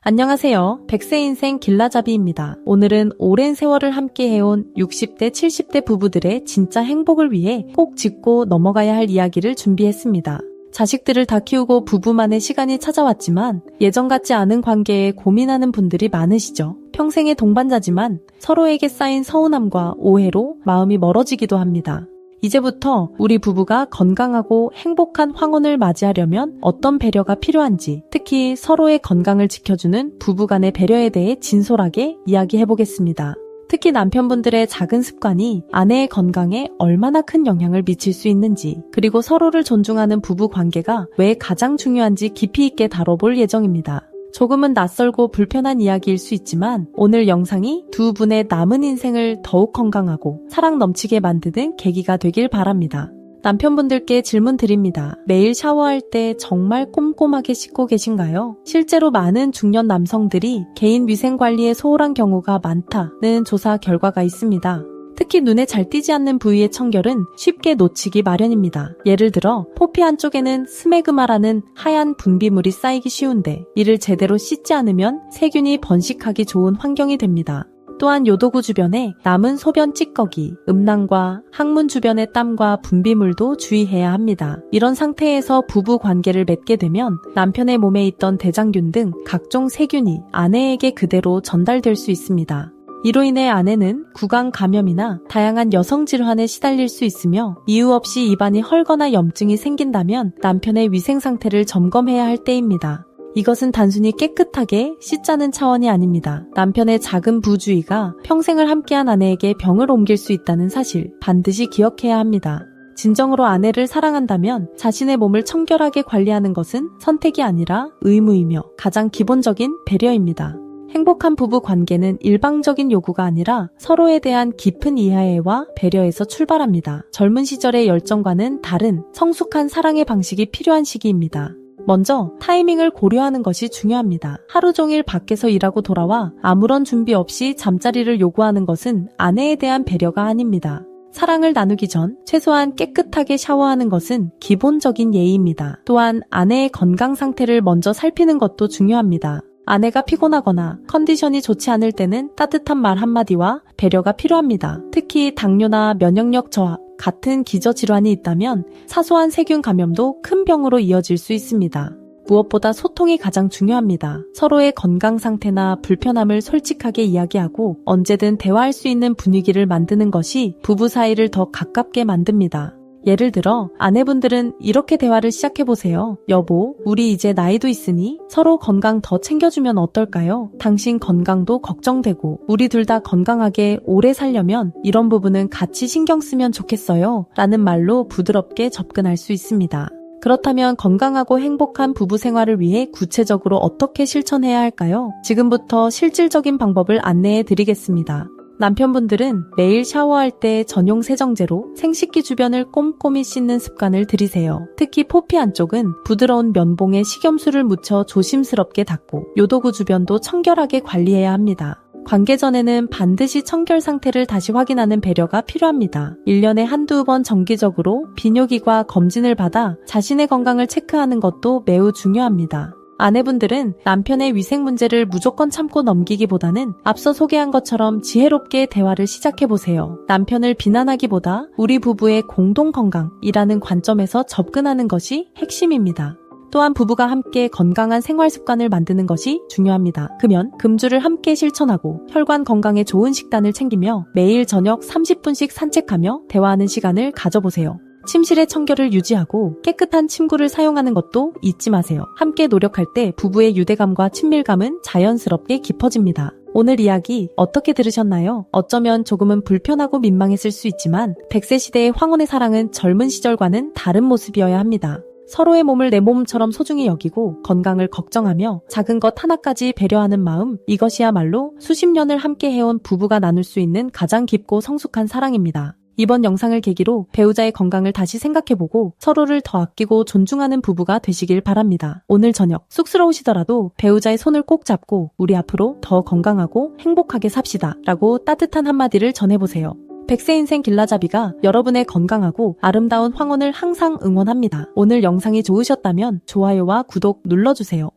안녕하세요. 100세 인생 길라잡이입니다. 오늘은 오랜 세월을 함께 해온 60대, 70대 부부들의 진짜 행복을 위해 꼭 짚고 넘어가야 할 이야기를 준비했습니다. 자식들을 다 키우고 부부만의 시간이 찾아왔지만 예전 같지 않은 관계에 고민하는 분들이 많으시죠. 평생의 동반자지만 서로에게 쌓인 서운함과 오해로 마음이 멀어지기도 합니다. 이제부터 우리 부부가 건강하고 행복한 황혼을 맞이하려면 어떤 배려가 필요한지, 특히 서로의 건강을 지켜주는 부부간의 배려에 대해 진솔하게 이야기해보겠습니다. 특히 남편분들의 작은 습관이 아내의 건강에 얼마나 큰 영향을 미칠 수 있는지, 그리고 서로를 존중하는 부부 관계가 왜 가장 중요한지 깊이 있게 다뤄볼 예정입니다. 조금은 낯설고 불편한 이야기일 수 있지만 오늘 영상이 두 분의 남은 인생을 더욱 건강하고 사랑 넘치게 만드는 계기가 되길 바랍니다. 남편분들께 질문 드립니다. 매일 샤워할 때 정말 꼼꼼하게 씻고 계신가요? 실제로 많은 중년 남성들이 개인 위생 관리에 소홀한 경우가 많다는 조사 결과가 있습니다. 특히 눈에 잘 띄지 않는 부위의 청결은 쉽게 놓치기 마련입니다. 예를 들어 포피 안쪽에는 스메그마라는 하얀 분비물이 쌓이기 쉬운데 이를 제대로 씻지 않으면 세균이 번식하기 좋은 환경이 됩니다. 또한 요도구 주변에 남은 소변 찌꺼기, 음낭과 항문 주변의 땀과 분비물도 주의해야 합니다. 이런 상태에서 부부 관계를 맺게 되면 남편의 몸에 있던 대장균 등 각종 세균이 아내에게 그대로 전달될 수 있습니다. 이로 인해 아내는 구강 감염이나 다양한 여성 질환에 시달릴 수 있으며 이유 없이 입안이 헐거나 염증이 생긴다면 남편의 위생 상태를 점검해야 할 때입니다. 이것은 단순히 깨끗하게 씻자는 차원이 아닙니다. 남편의 작은 부주의가 평생을 함께한 아내에게 병을 옮길 수 있다는 사실 반드시 기억해야 합니다. 진정으로 아내를 사랑한다면 자신의 몸을 청결하게 관리하는 것은 선택이 아니라 의무이며 가장 기본적인 배려입니다. 행복한 부부 관계는 일방적인 요구가 아니라 서로에 대한 깊은 이해와 배려에서 출발합니다. 젊은 시절의 열정과는 다른 성숙한 사랑의 방식이 필요한 시기입니다. 먼저 타이밍을 고려하는 것이 중요합니다. 하루 종일 밖에서 일하고 돌아와 아무런 준비 없이 잠자리를 요구하는 것은 아내에 대한 배려가 아닙니다. 사랑을 나누기 전 최소한 깨끗하게 샤워하는 것은 기본적인 예의입니다. 또한 아내의 건강 상태를 먼저 살피는 것도 중요합니다. 아내가 피곤하거나 컨디션이 좋지 않을 때는 따뜻한 말 한마디와 배려가 필요합니다. 특히 당뇨나 면역력 저하 같은 기저질환이 있다면 사소한 세균 감염도 큰 병으로 이어질 수 있습니다. 무엇보다 소통이 가장 중요합니다. 서로의 건강 상태나 불편함을 솔직하게 이야기하고 언제든 대화할 수 있는 분위기를 만드는 것이 부부 사이를 더 가깝게 만듭니다. 예를 들어 아내분들은 이렇게 대화를 시작해보세요. 여보, 우리 이제 나이도 있으니 서로 건강 더 챙겨주면 어떨까요? 당신 건강도 걱정되고 우리 둘 다 건강하게 오래 살려면 이런 부분은 같이 신경 쓰면 좋겠어요. 라는 말로 부드럽게 접근할 수 있습니다. 그렇다면 건강하고 행복한 부부 생활을 위해 구체적으로 어떻게 실천해야 할까요? 지금부터 실질적인 방법을 안내해 드리겠습니다. 남편분들은 매일 샤워할 때 전용 세정제로 생식기 주변을 꼼꼼히 씻는 습관을 들이세요. 특히 포피 안쪽은 부드러운 면봉에 식염수를 묻혀 조심스럽게 닦고 요도구 주변도 청결하게 관리해야 합니다. 관계 전에는 반드시 청결 상태를 다시 확인하는 배려가 필요합니다. 1년에 한두 번 정기적으로 비뇨기과 검진을 받아 자신의 건강을 체크하는 것도 매우 중요합니다. 아내분들은 남편의 위생 문제를 무조건 참고 넘기기보다는 앞서 소개한 것처럼 지혜롭게 대화를 시작해보세요. 남편을 비난하기보다 우리 부부의 공동 건강이라는 관점에서 접근하는 것이 핵심입니다. 또한 부부가 함께 건강한 생활 습관을 만드는 것이 중요합니다. 금연, 금주를 함께 실천하고 혈관 건강에 좋은 식단을 챙기며 매일 저녁 30분씩 산책하며 대화하는 시간을 가져보세요. 침실의 청결을 유지하고 깨끗한 침구를 사용하는 것도 잊지 마세요. 함께 노력할 때 부부의 유대감과 친밀감은 자연스럽게 깊어집니다. 오늘 이야기 어떻게 들으셨나요? 어쩌면 조금은 불편하고 민망했을 수 있지만 100세 시대의 황혼의 사랑은 젊은 시절과는 다른 모습이어야 합니다. 서로의 몸을 내 몸처럼 소중히 여기고 건강을 걱정하며 작은 것 하나까지 배려하는 마음, 이것이야말로 수십 년을 함께 해온 부부가 나눌 수 있는 가장 깊고 성숙한 사랑입니다. 이번 영상을 계기로 배우자의 건강을 다시 생각해보고 서로를 더 아끼고 존중하는 부부가 되시길 바랍니다. 오늘 저녁 쑥스러우시더라도 배우자의 손을 꼭 잡고 우리 앞으로 더 건강하고 행복하게 삽시다 라고 따뜻한 한마디를 전해보세요. 100세 인생 길라잡이가 여러분의 건강하고 아름다운 황혼을 항상 응원합니다. 오늘 영상이 좋으셨다면 좋아요와 구독 눌러주세요.